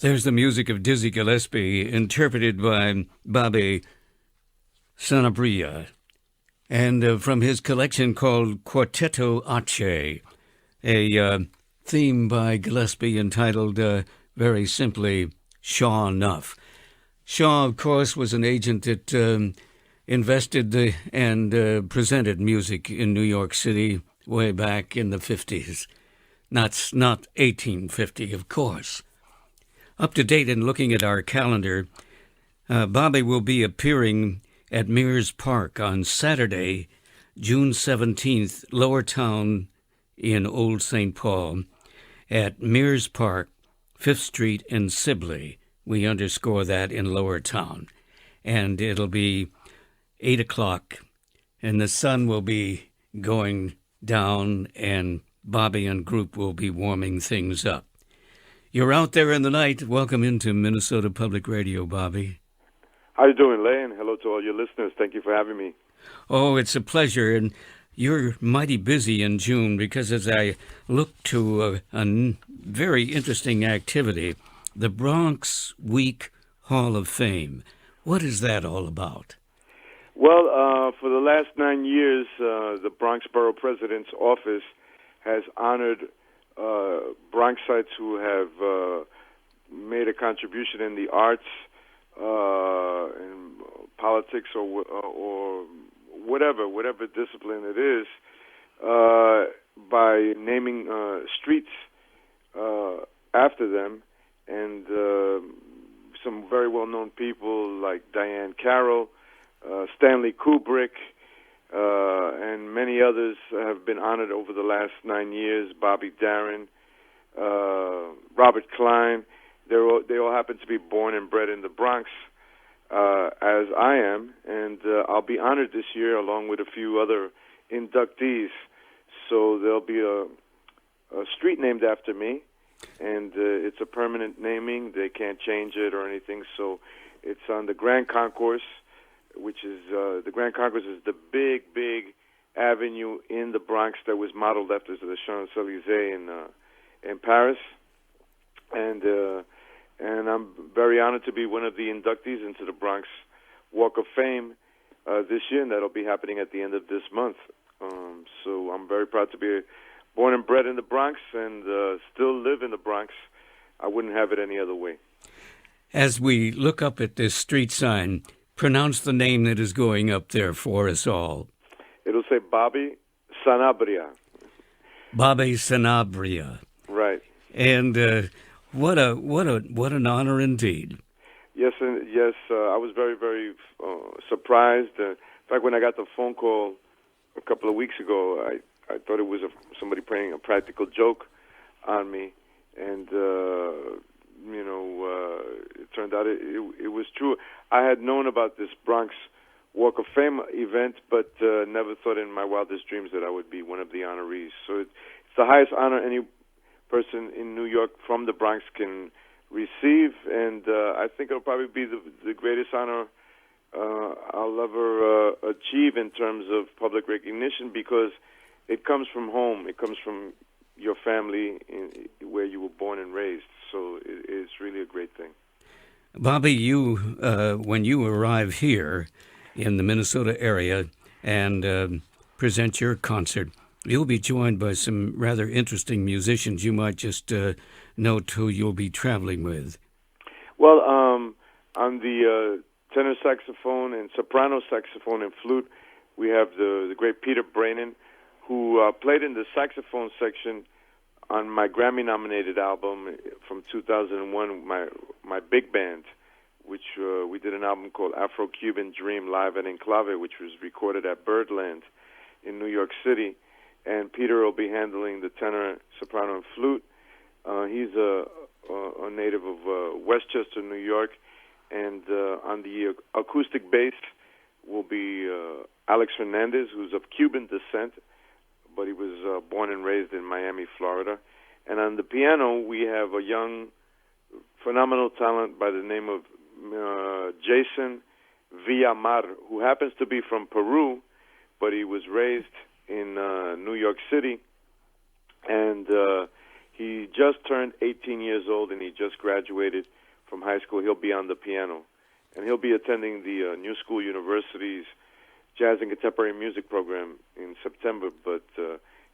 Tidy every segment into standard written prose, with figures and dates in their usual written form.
There's the music of Dizzy Gillespie, interpreted by Bobby Sanabria, and from his collection called Quartetto Ace, a theme by Gillespie entitled, very simply, Shaw Enough. Shaw, of course, was an agent that invested and presented music in New York City way back in the 50s. Not 1850, of course. Up to date in looking at our calendar, Bobby will be appearing at Mears Park on Saturday, June 17th, Lower Town in Old St. Paul, at Mears Park, 5th Street in Sibley. We underscore that in Lower Town. And it'll be 8 o'clock, and the sun will be going down, and Bobby and group will be warming things up. You're out there in the night. Welcome into Minnesota Public Radio, Bobby. How you doing, Leigh? And hello to all your listeners. Thank you for having me. Oh, it's a pleasure. And you're mighty busy in June because as I look to a very interesting activity, the Bronx Week Hall of Fame. What is that all about? Well, for the last 9 years, the Bronx Borough President's Office has honored Bronxites who have made a contribution in the arts, in politics, or whatever discipline it is, by naming streets after them, and some very well-known people like Diane Carroll, Stanley Kubrick, and many others have been honored over the last 9 years. Bobby Darin, Robert Klein. They all happen to be born and bred in the Bronx, as I am, and I'll be honored this year along with a few other inductees. So there'll be a street named after me, and it's a permanent naming. They can't change it or anything. So it's on the Grand Concourse, which is the Grand Concourse is the big avenue in the Bronx that was modeled after the Champs-Élysées in Paris, and I'm very honored to be one of the inductees into the Bronx Walk of Fame this year, and that'll be happening at the end of this month. So I'm very proud to be born and bred in the Bronx and still live in the Bronx. I wouldn't have it any other way. As we look up at this street sign, pronounce the name that is going up there for us all. It'll say Bobby Sanabria. Bobby Sanabria. Right. And what an honor indeed. Yes, I was very surprised. In fact, when I got the phone call a couple of weeks ago, I thought it was somebody playing a practical joke on me, and it turned out it was true. I had known about this Bronx Walk of Fame event, but never thought in my wildest dreams that I would be one of the honorees. So it's the highest honor any person in New York from the Bronx can receive, and I think it'll probably be the greatest honor I'll ever achieve in terms of public recognition, because it comes from home. It comes from your family where you were born and raised. So it's really a great thing. Bobby, you when you arrive here in the Minnesota area and present your concert, you'll be joined by some rather interesting musicians. You might just note who you'll be traveling with. Well, on the tenor saxophone and soprano saxophone and flute, we have the great Peter Brainin, who played in the saxophone section on my Grammy-nominated album from 2001, my big band, which we did an album called Afro-Cuban Dream Live at Enclave, which was recorded at Birdland in New York City. And Peter will be handling the tenor, soprano, and flute. He's a native of Westchester, New York. And on the acoustic bass will be Alex Fernandez, who's of Cuban descent, but he was born and raised in Miami, Florida. And on the piano, we have a young, phenomenal talent by the name of Jason Villamar, who happens to be from Peru, but he was raised in New York City, and He just turned 18 years old, and he just graduated from high school. He'll be on the piano, and he'll be attending the New School University's Jazz and Contemporary Music program in September. But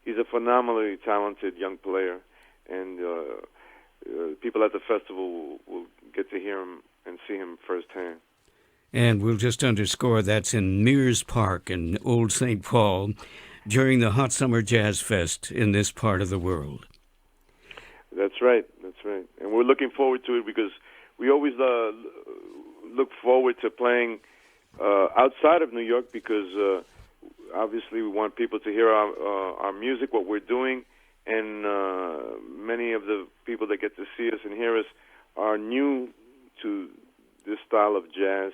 he's a phenomenally talented young player, and people at the festival will get to hear him and see him firsthand. And we'll just underscore that's in Mears Park in Old St. Paul during the Hot Summer Jazz Fest in this part of the world. That's right. And we're looking forward to it because we always look forward to playing outside of New York because obviously we want people to hear our music, what we're doing, and many of the people that get to see us and hear us are new to this style of jazz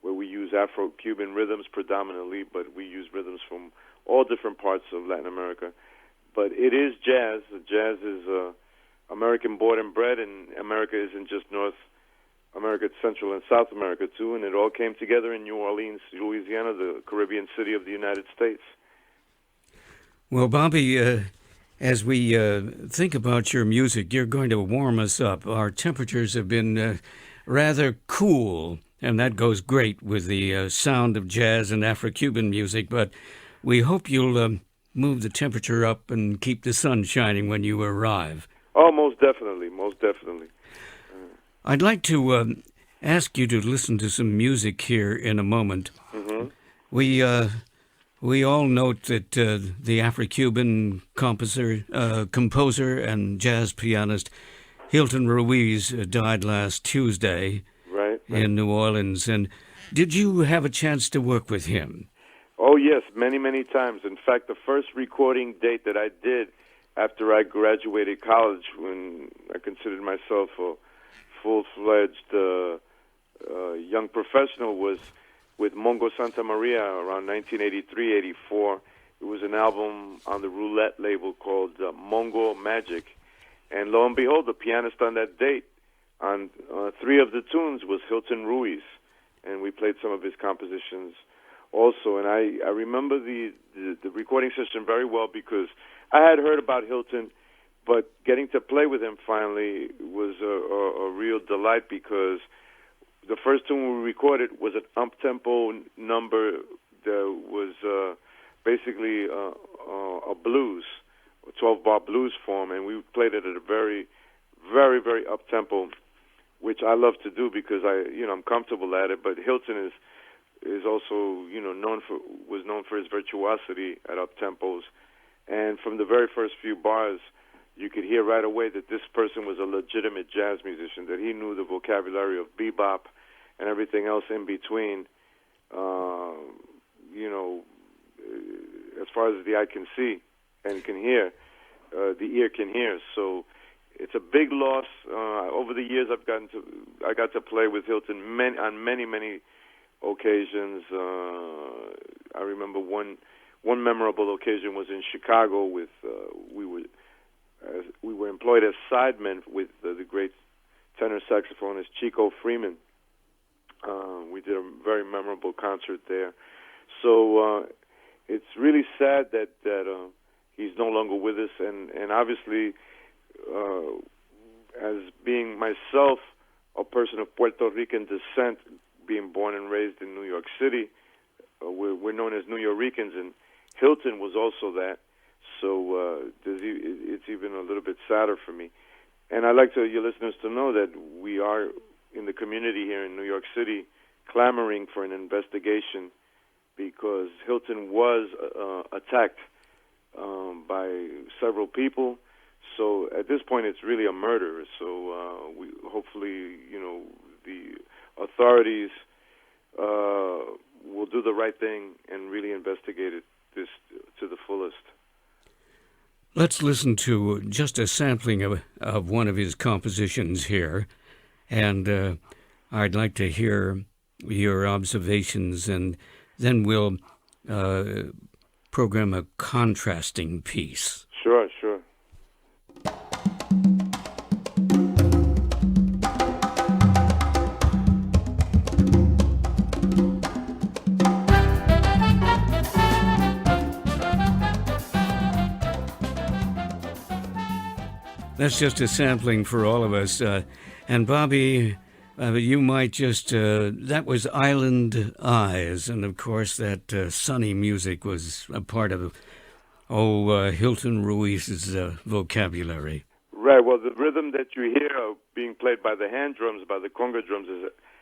where we use Afro-Cuban rhythms predominantly, but we use rhythms from all different parts of Latin America. But it is jazz. Jazz is American born and bred, and America isn't just North America, it's Central and South America too, and it all came together in New Orleans, Louisiana, the Caribbean city of the United States. Well, Bobby, as we think about your music, you're going to warm us up. Our temperatures have been rather cool, and that goes great with the sound of jazz and Afro-Cuban music, but we hope you'll move the temperature up and keep the sun shining when you arrive. Oh, most definitely. I'd like to ask you to listen to some music here in a moment. Mm-hmm. We all note that the Afro-Cuban composer and jazz pianist Hilton Ruiz died last Tuesday in New Orleans. And did you have a chance to work with him? Oh, yes, many times. In fact, the first recording date that I did after I graduated college, when I considered myself a full-fledged young professional, was with Mongo Santa Maria around 1983-84. It was an album on the Roulette label called Mongo Magic. And lo and behold, the pianist on that date on 3 of the tunes was Hilton Ruiz. And we played some of his compositions also. And I remember the recording session very well because I had heard about Hilton, but getting to play with him finally was a real delight because the first tune we recorded was an up-tempo number that was basically a blues, a 12-bar blues form, and we played it at a very, very, very up-tempo, which I love to do because I'm comfortable at it. But Hilton is also was known for his virtuosity at up-tempos, and from the very first few bars, you could hear right away that this person was a legitimate jazz musician, that he knew the vocabulary of bebop and everything else in between, as far as the eye can see and can hear, the ear can hear. So it's a big loss. Over the years, I got to play with Hilton on many occasions. I remember one memorable occasion was in Chicago with we were employed as sidemen with the great tenor saxophonist Chico Freeman. We did a very memorable concert there. So it's really sad that he's no longer with us, and obviously, as being myself a person of Puerto Rican descent, being born and raised in New York City, we're known as New Yorkers, and Hilton was also that. So it's even a little bit sadder for me. And I'd like your listeners to know that we are in the community here in New York City clamoring for an investigation because Hilton was attacked by several people. So at this point, it's really a murder. So hopefully, the authorities will do the right thing and really investigate this to the fullest. Let's listen to just a sampling of one of his compositions here, and I'd like to hear your observations, and then we'll program a contrasting piece. Sure. That's just a sampling for all of us. And Bobby, you might just, that was Island Eyes. And of course, that sunny music was a part of, Hilton Ruiz's vocabulary. Right. Well, the rhythm that you hear being played by the hand drums, by the conga drums,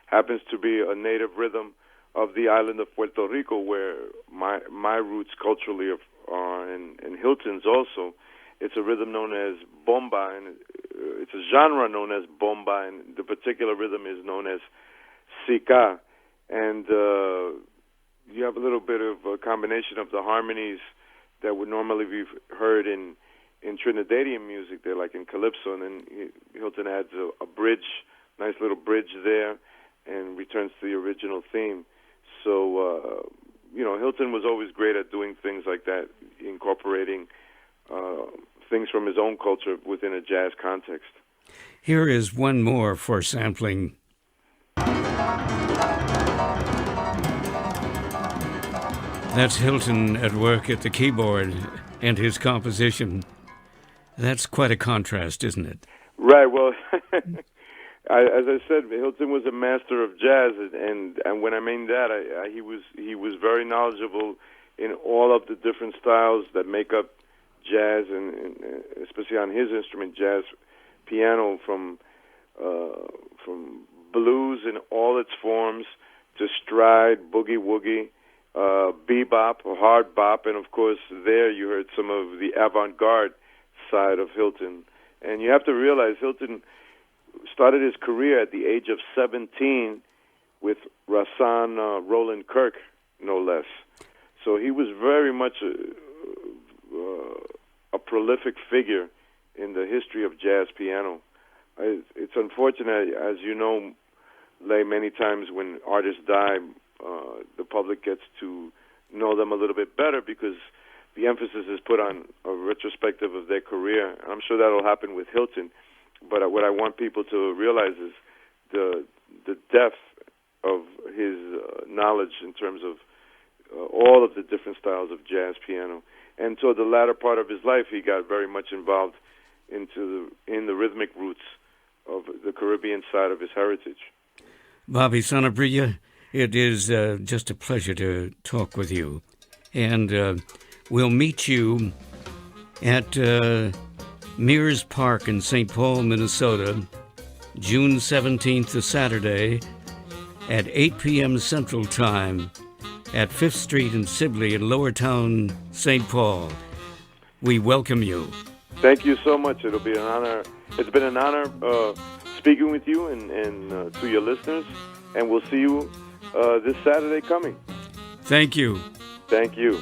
happens to be a native rhythm of the island of Puerto Rico, where my roots culturally are, and Hilton's also. It's a rhythm known as bomba, and it's a genre known as bomba, and the particular rhythm is known as sika. And you have a little bit of a combination of the harmonies that would normally be heard in Trinidadian music. They're like in calypso, and then Hilton adds a bridge, nice little bridge there, and returns to the original theme. So, Hilton was always great at doing things like that, incorporating things from his own culture within a jazz context. Here is one more for sampling. That's Hilton at work at the keyboard and his composition. That's quite a contrast, isn't it? Right. Well, as I said, Hilton was a master of jazz, and when I mean that, he was very knowledgeable in all of the different styles that make up jazz, and especially on his instrument, jazz piano, from blues in all its forms to stride, boogie woogie, bebop, hard bop, and of course there you heard some of the avant-garde side of Hilton. And you have to realize Hilton started his career at the age of 17 with Rahsaan Roland Kirk, no less. So he was very much a prolific figure in the history of jazz piano. It's unfortunate, as you know, Leigh, many times when artists die, the public gets to know them a little bit better because the emphasis is put on a retrospective of their career. And I'm sure that'll happen with Hilton. But what I want people to realize is the depth of his knowledge in terms of all of the different styles of jazz piano. And toward the latter part of his life, he got very much involved in the rhythmic roots of the Caribbean side of his heritage. Bobby Sanabria, it is just a pleasure to talk with you. And we'll meet you at Mears Park in St. Paul, Minnesota, June 17th, a Saturday, at 8 p.m. Central Time at 5th Street in Sibley in Lower Town, St. Paul. We welcome you. Thank you so much. It'll be an honor. It's been an honor speaking with you and to your listeners, and we'll see you this Saturday coming. Thank you. Thank you.